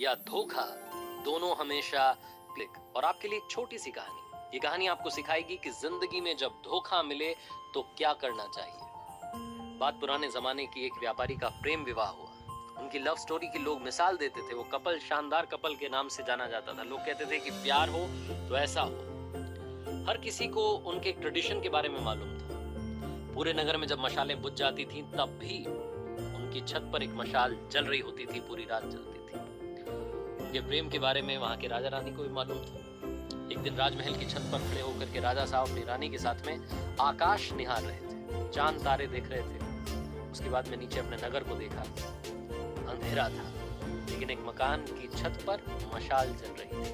या धोखा, दोनों हमेशा क्लिक। और आपके लिए एक छोटी सी कहानी, ये कहानी आपको सिखाएगी कि जिंदगी में जब धोखा मिले तो क्या करना चाहिए। बात पुराने जमाने की एक व्यापारी का प्रेम विवाह हुआ। उनकी लव स्टोरी की लोग मिसाल देते थे। वो कपल शानदार कपल के नाम से जाना जाता था। लोग कहते थे कि प्यार हो तो ऐसा हो। हर किसी को उनके एक ट्रेडिशन के बारे में मालूम था। पूरे नगर में जब मशालें बुझ जाती थीं, तब भी उनकी छत पर एक मशाल जल रही होती थी, पूरी रात जलती थी। उनके प्रेम के बारे में वहां के राजा रानी को भी मालूम था। एक दिन राजमहल की छत पर खड़े होकर के राजा साहब अपनी रानी के साथ में आकाश निहार रहे थे, चांद तारे देख रहे थे। उसके बाद में नीचे अपने नगर को देखा। अंधेरा था, लेकिन एक मकान की छत पर मशाल जल रही थी।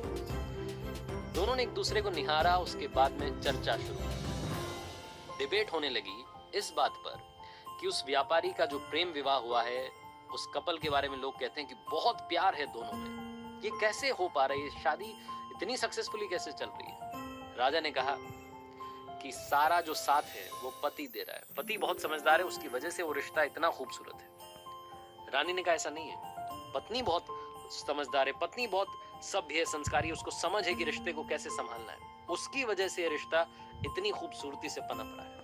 दोनों ने एक दूसरे को निहारा। उसके बाद में चर्चा शुरू हुई। डिबेट होने लगी इस बात पर कि उस व्यापारी का जो प्रेम विवाह हुआ है, उस कपल के बारे में लोग कहते हैं कि बहुत प्यार है दोनों में, ये कैसे हो पा रही है, शादी इतनी सक्सेसफुली कैसे चल रही है। राजा ने कहा कि सारा जो साथ है वो पति दे रहा है। पति बहुत समझदार है, उसकी वजह से वो रिश्ता इतना खूबसूरत है। रानी ने कहा ऐसा नहीं है, पत्नी बहुत समझदार है, पत्नी बहुत सभ्य है, संस्कारी है, उसको समझ है कि रिश्ते को कैसे संभालना है, उसकी वजह से ये रिश्ता इतनी खूबसूरती से पनप रहा है।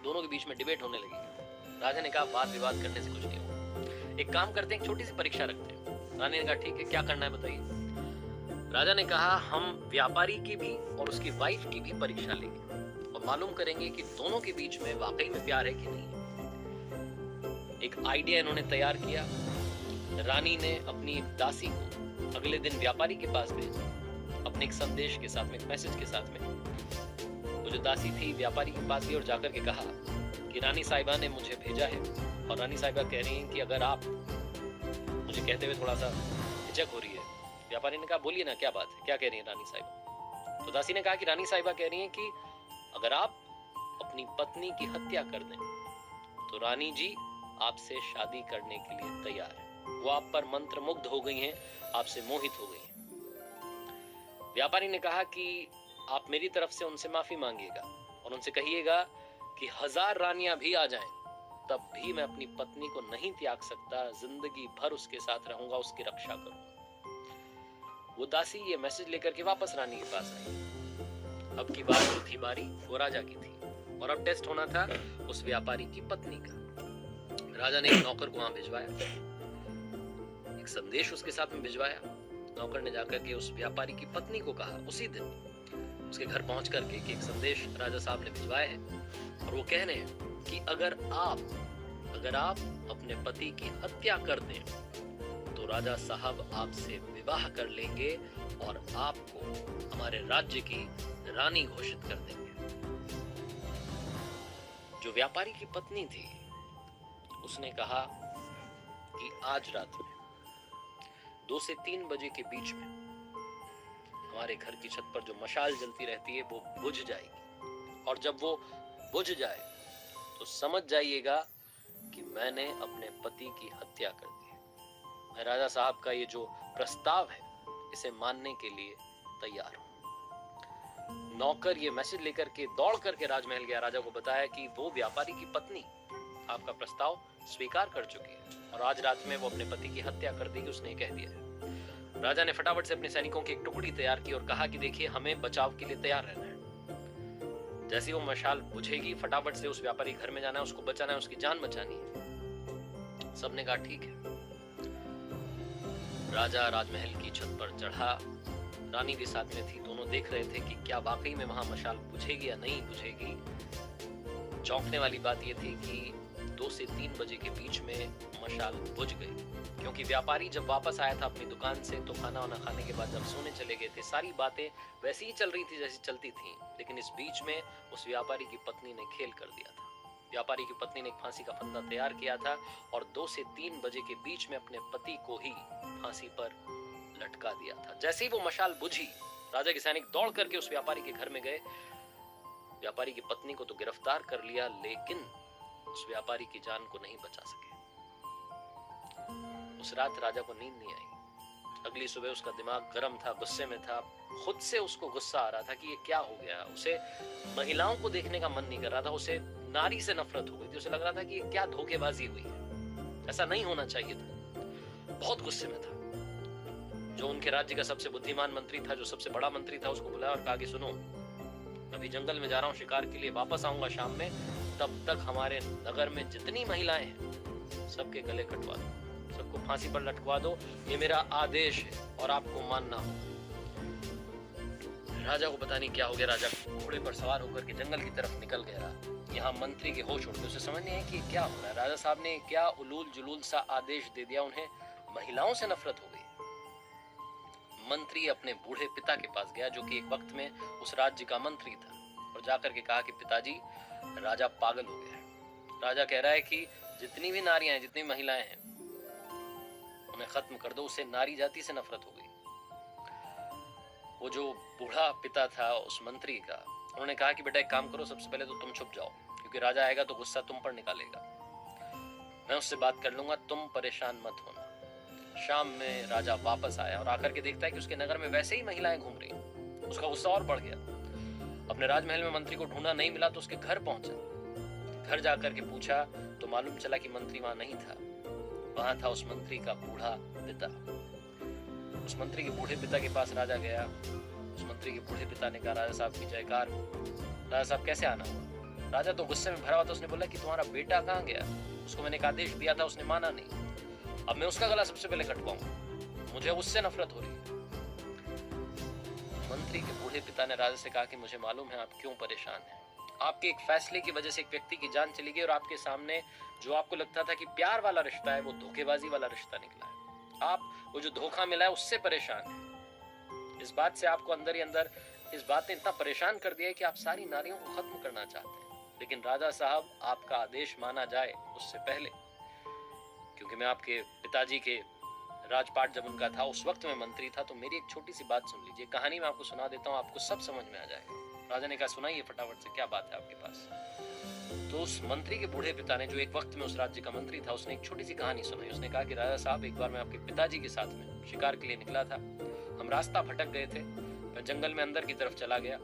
दोनों के बीच में डिबेट होने लगी। राजा ने कहा वाद विवाद करने से कुछ नहीं होगा, एक काम करते हैं, एक छोटी सी परीक्षा रखते हैं। रानी ने कहा ठीक है, क्या करना है बताइए। राजा ने कहा हम व्यापारी की भी और उसकी वाइफ की भी परीक्षा लेंगे और मालूम करेंगे कि दोनों के बीच में वाकई में प्यार है कि नहीं है। एक आइडिया इन्होंने तैयार किया। रानी ने अपनी दासी को अगले दिन व्यापारी के पास भेजा, अपने एक संदेश के साथ में, एक मैसेज के साथ में। वो जो दासी थी व्यापारी के पास गई और जाकर के कहा कि रानी साहिबा ने मुझे भेजा है और रानी साहिबा कह रही हैं कि अगर आप, मुझे कहते हुए थोड़ा सा हिचक हो रही है। व्यापारी ने कहा बोलिए ना, क्या बात है, क्या कह रही है रानी साहिबा। तो दासी ने कहा कि रानी साहिबा कह रही हैं कि अगर आप अपनी पत्नी की हत्या कर दें तो रानी जी आपसे शादी करने के लिए तैयार है। वो आप पर मंत्र मुग्ध हो गई हैं, आपसे मोहित हो गई हैं। व्यापारी ने कहा कि आप मेरी तरफ से उनसे माफी मांगिएगा और उनसे कहिएगा कि 1000 रानियां भी आ जाएं, तब भी मैं अपनी पत्नी को नहीं त्याग सकता, जिंदगी भर उसके साथ रहूंगा, उसकी रक्षा करूंगा। वो दासी ये मैसेज लेकर के वापस रानी के पास आई। अब की बात जो थी बारी वो राजा की थी और अब टेस्ट होना था उस व्यापारी की पत्नी का। राजा ने एक नौकर को वहां भिजवाया, एक संदेश उसके साथ में भिजवाया। नौकर ने जाकर के उस व्यापारी की पत्नी को कहा उसी दिन उसके घर पहुंच करके कि एक संदेश राजा साहब ने भिजवाया है और वो कह रहे हैं कि अगर आप अपने पति की हत्या कर दें तो राजा साहब आपसे विवाह कर लेंगे और आपको हमारे राज्य की रानी घोषित कर देंगे। जो व्यापारी की पत्नी थी उसने कहा कि आज रात में 2 से 3 बजे के बीच में हमारे घर की छत पर जो मशाल जलती रहती है वो बुझ जाएगी और जब वो बुझ जाए तो समझ जाइएगा कि मैंने अपने पति की हत्या कर दी है। मैं राजा साहब का ये जो प्रस्ताव है इसे मानने के लिए तैयार हूं। नौकर ये मैसेज लेकर के दौड़ करके राजमहल गया, राजा को बताया कि वो व्यापारी की पत्नी आपका प्रस्ताव स्वीकार कर चुकी है और आज रात में वो अपने पति की हत्या कर देगी, उसने कह दिया है। राजा ने फटाफट से अपने सैनिकों की एक टुकड़ी तैयार की और कहा कि देखिए हमें बचाव के लिए तैयार रहना है। जैसे वो मशाल बुझेगी फटाफट से उस व्यापारी घर में जाना है, उसको बचाना है, उसकी जान बचानी है। सबने कहा ठीक है। राजा राजमहल की छत पर चढ़ा, रानी भी साथ में थी। दोनों देख रहे थे कि क्या वाकई में वहां मशाल बुझेगी या नहीं बुझेगी। चौंकने वाली बात यह थी कि 2 से 3 बजे के बीच में मशाल बुझ गई, क्योंकि व्यापारी जब वापस आया था अपनी दुकान से तो खाना वाना खाने के बाद जब सोने चले गए थे, सारी बातें वैसी ही चल रही थी जैसी चलती थी। लेकिन इस बीच में उस व्यापारी की पत्नी ने खेल कर दिया था। व्यापारी की पत्नी ने एक फांसी का फंदा तैयार किया था और 2 से 3 बजे के बीच में अपने पति को ही फांसी पर लटका दिया था। जैसे ही वो मशाल बुझी, राजा के सैनिक दौड़ करके उस व्यापारी के घर में गए। व्यापारी की पत्नी को तो गिरफ्तार कर लिया, लेकिन उस व्यापारी की जान को नहीं बचा सके। उस रात राजा को नींद नहीं आई। अगली सुबह उसका दिमाग गर्म था, गुस्से में था। खुद से उसको गुस्सा आ रहा था कि ये क्या हो गया। उसे महिलाओं को देखने का मन नहीं कर रहा था, उसे नारी से नफरत हो गई थी। उसे लग रहा था कि ये क्या धोखेबाजी हुई है, ऐसा नहीं होना चाहिए था। बहुत गुस्से में था। जो उनके राज्य का सबसे बुद्धिमान मंत्री था, जो सबसे बड़ा मंत्री था, उसको बुलाया और कहा कि सुनो, अभी जंगल में जा रहा हूँ शिकार के लिए, वापस आऊंगा शाम में, तब तक हमारे नगर में जितनी महिलाएं हैं सबके गले कटवा दो, सबको फांसी पर लटकवा दो, ये मेरा आदेश है और आपको मानना हो। राजा को पता नहीं क्या हो गया, राजा घोड़े पर सवार होकर के जंगल की तरफ निकल गया। यहाँ मंत्री के होश उड़ गए, उसे समझ नहीं है कि क्या हो रहा है। राजा साहब ने क्या उलूल जुलूल सा आदेश दे दिया, उन्हें महिलाओं से नफरत हो गई। मंत्री अपने बूढ़े पिता के पास गया, जो कि एक वक्त में उस राज्य का मंत्री था, और जाकर के कहा कि पिताजी, राजा पागल हो गया है। राजा कह रहा है कि जितनी भी नारियां हैं, जितनी महिलाएं हैं, उन्हें खत्म कर दो, उससे नारी जाति से नफरत हो गई। वो जो बूढ़ा पिता था उस मंत्री का, उन्होंने कहा कि बेटा एक काम करो, सबसे पहले तो तुम छुप जाओ, क्योंकि राजा आएगा तो गुस्सा तुम पर निकालेगा। मैं उससे बात कर लूंगा, तुम परेशान मत होना। शाम में राजा वापस आया और आकर के देखता है कि उसके नगर में वैसे ही महिलाएं घूम रही। उसका गुस्सा और बढ़ गया। अपने राजमहल में मंत्री को ढूंढा, नहीं मिला तो उसके घर पहुंचा। घर जाकर के पूछा तो मालूम चला कि मंत्री वहां नहीं था, वहां था उस मंत्री का बूढ़ा पिता। उस मंत्री के बूढ़े पिता के पास राजा गया। उस मंत्री के बूढ़े पिता ने कहा, राजा साहब की जयकार। राजा साहब कैसे आना हुआ? राजा तो गुस्से में भरा हुआ था। उसने बोला कि तुम्हारा बेटा कहाँ गया? उसको मैंने एक आदेश दिया था, उसने माना नहीं, अब मैं उसका गला सबसे पहले कटवाऊंगा, मुझे उससे नफरत हो रही है। मंत्री के बूढ़े पिता ने राजा से कहा कि मुझे मालूम है आप क्यों परेशान हैं। आपके एक फैसले की वजह से एक व्यक्ति की जान चली गई, और आपके सामने जो आपको लगता था कि प्यार वाला रिश्ता है, वो धोखेबाजी वाला रिश्ता निकला है। आप वो जो धोखा मिला है उससे परेशान है। इस बात से आपको अंदर ही अंदर इस बात ने इतना परेशान कर दिया है कि आप सारी नारियों को खत्म करना चाहते हैं। लेकिन राजा साहब, आपका आदेश माना जाए उससे पहले, क्योंकि मैं आपके पिताजी के राजपाट जब उनका था उस वक्त मैं मंत्री था, तो मेरी एक छोटी सी बात सुन लीजिए। कहानी मैं आपको सुना देता हूँ, आपको सब समझ में आ जाएगा। राजा ने कहा, सुनाइए फटाफट से, क्या बात है आपके पास। तो उस मंत्री के बूढ़े पिता ने, जो एक वक्त में उस राज्य का मंत्री था, उसने एक छोटी सी कहानी सुनाई। उसने कहा कि राजा साहब, एक बार मैं आपके पिताजी के साथ में शिकार के लिए निकला था। हम रास्ता भटक गए थे। मैं जंगल में अंदर की तरफ चला गया,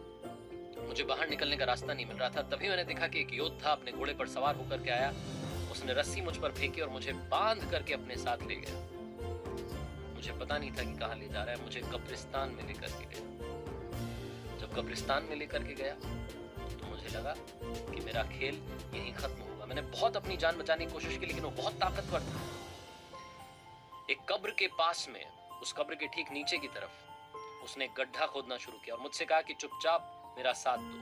मुझे बाहर निकलने का रास्ता नहीं मिल रहा था। तभी मैंने देखा कि एक योद्धा अपने घोड़े पर सवार होकर के आया। उसने रस्सी मुझ पर फेंकी और मुझे बांध करके अपने साथ ले गया। मुझे पता नहीं था कि कहाँ ले जा रहा है। मुझे कब्रिस्तान में लेकर के गया। जब कब्रिस्तान में लेकर के गया तो मुझे लगा कि मेरा खेल यहीं खत्म होगा। मैंने बहुत अपनी जान बचाने की कोशिश की, लेकिन वो बहुत ताकतवर था। एक कब्र के पास में, उस कब्र के ठीक नीचे की तरफ उसने एक गड्ढा खोदना शुरू किया और मुझसे कहा कि चुपचाप मेरा साथ दो।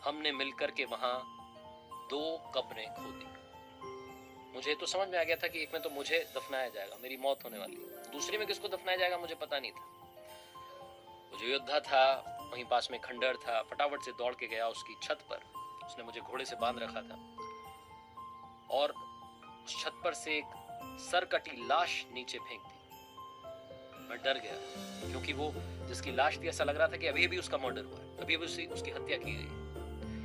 हमने मिलकर के वहां 2 कब्रें खोदी। मुझे तो समझ में आ गया था कि एक में तो मुझे दफनाया जाएगा, मेरी मौत होने वाली, दूसरी में किसको दफनाया जाएगा मुझे पता नहीं था। वो जो योद्धा था, वहीं पास में खंडर था, फटाफट से दौड़ के गया उसकी छत पर। उसने मुझे घोड़े से बांध रखा था और उस छत पर से एक सरकटी लाश नीचे फेंक दी। मैं डर गया, क्योंकि वो जिसकी लाश थी, ऐसा लग रहा था कि अभी अभी उसका मर्डर हुआ है, अभी अभी उसकी हत्या की गई।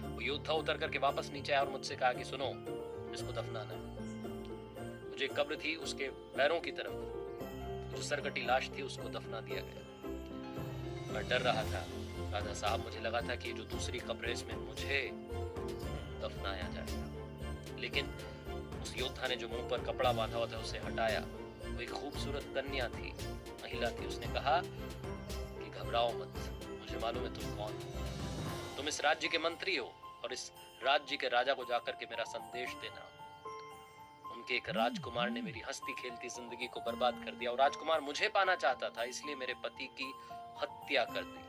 वो योद्धा उतर करके वापस नीचे आया और मुझसे कहा कि सुनो, इसको दफनाना है। मुझे एक कब्र थी, उसके पैरों की तरफ जो सरकटी लाश थी उसको दफना दिया गया। मैं डर रहा था राजा साहब, मुझे लगा था कि जो दूसरी कब्र है इसमें मुझे दफनाया जाएगा। लेकिन उस योद्धा ने जो मुंह पर कपड़ा बांधा हुआ था उसे हटाया। वो एक खूबसूरत कन्या थी, महिला थी। उसने कहा कि घबराओ मत, मुझे मालूम है तुम कौन हो। तुम इस राज्य के मंत्री हो और इस राज्य के राजा को जाकर के मेरा संदेश देना। उनके एक राजकुमार ने मेरी हंसती खेलती जिंदगी को बर्बाद कर दिया, और राजकुमार मुझे पाना चाहता था, इसलिए मेरे पति की हत्या कर दी।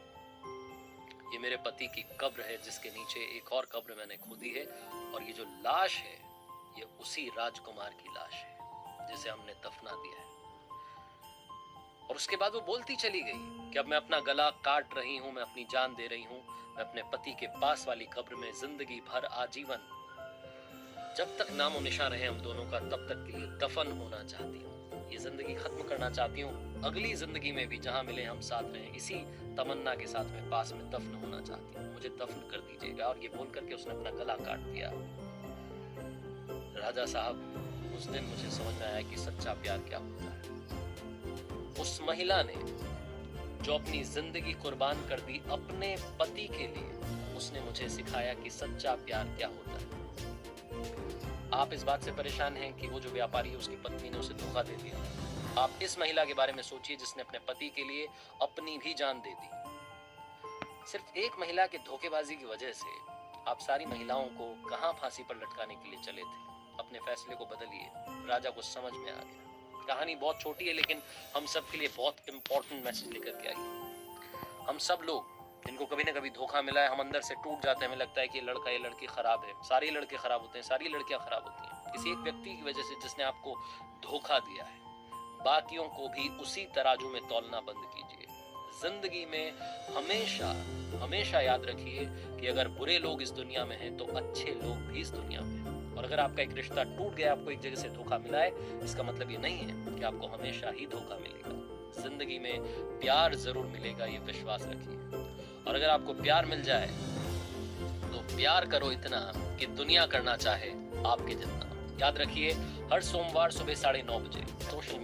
ये मेरे पति की कब्र है, जिसके नीचे एक और कब्र मैंने खोदी है, और ये जो लाश है ये उसी राजकुमार की लाश है जिसे हमने दफना दिया है। और उसके बाद वो बोलती चली गई कि अब मैं अपना गला काट रही हूं, मैं अपनी जान दे रही हूं, मैं अपने पति के पास वाली कब्र में जिंदगी भर आजीवन, जब तक नामो निशान रहे हम दोनों का, तब तक के लिए दफन होना चाहती हूँ। ये जिंदगी खत्म करना चाहती हूँ। अगली जिंदगी में भी जहां मिले हम साथ रहें, इसी तमन्ना के साथ में पास में दफन होना चाहती हूँ। मुझे दफन कर दीजिएगा। और ये बोल करके उसने अपना गला काट दिया। राजा साहब, उस दिन मुझे समझ में आया कि सच्चा प्यार क्या होता है। उस महिला ने जो अपनी जिंदगी कुर्बान कर दी अपने पति के लिए, उसने मुझे सिखाया कि सच्चा प्यार क्या होता है। आप इस बात से परेशान हैं कि वो जो व्यापारी है उसकी पत्नी ने उसे धोखा दे दिया। आप इस महिला के बारे में सोचिए जिसने अपने पति के लिए अपनी भी जान दे दी। सिर्फ एक महिला के धोखेबाजी की वजह से आप सारी महिलाओं को कहां फांसी पर लटकाने के लिए चले थे। अपने फैसले को बदलिए। राजा को समझ में आ गया। कहानी बहुत छोटी है लेकिन हम सब के लिए बहुत इंपॉर्टेंट मैसेज लेकर के आई। हम सब लोग जिनको कभी ना कभी धोखा मिला है, हम अंदर से टूट जाते हैं। हमें लगता है कि ये लड़का ये लड़की खराब है। सारे लड़के खराब होते हैं, सारी लड़कियां खराब होती हैं। किसी एक व्यक्ति की वजह से जिसने आपको धोखा दिया है, बाकियों को भी उसी तराजू में तौलना बंद कीजिए। जिंदगी में हमेशा हमेशा याद रखिए कि अगर बुरे लोग इस दुनिया में हैं तो अच्छे लोग भी इस दुनिया में हैं। और अगर आपका एक रिश्ता टूट गया, आपको एक जगह से धोखा मिला है, इसका मतलब ये नहीं है कि आपको हमेशा ही धोखा मिलेगा। जिंदगी में प्यार जरूर मिलेगा, ये विश्वास रखिए। और अगर आपको प्यार मिल जाए तो प्यार करो इतना कि दुनिया करना चाहे आपके जितना। याद रखिए, हर सोमवार सुबह 9:30 बजे सोशल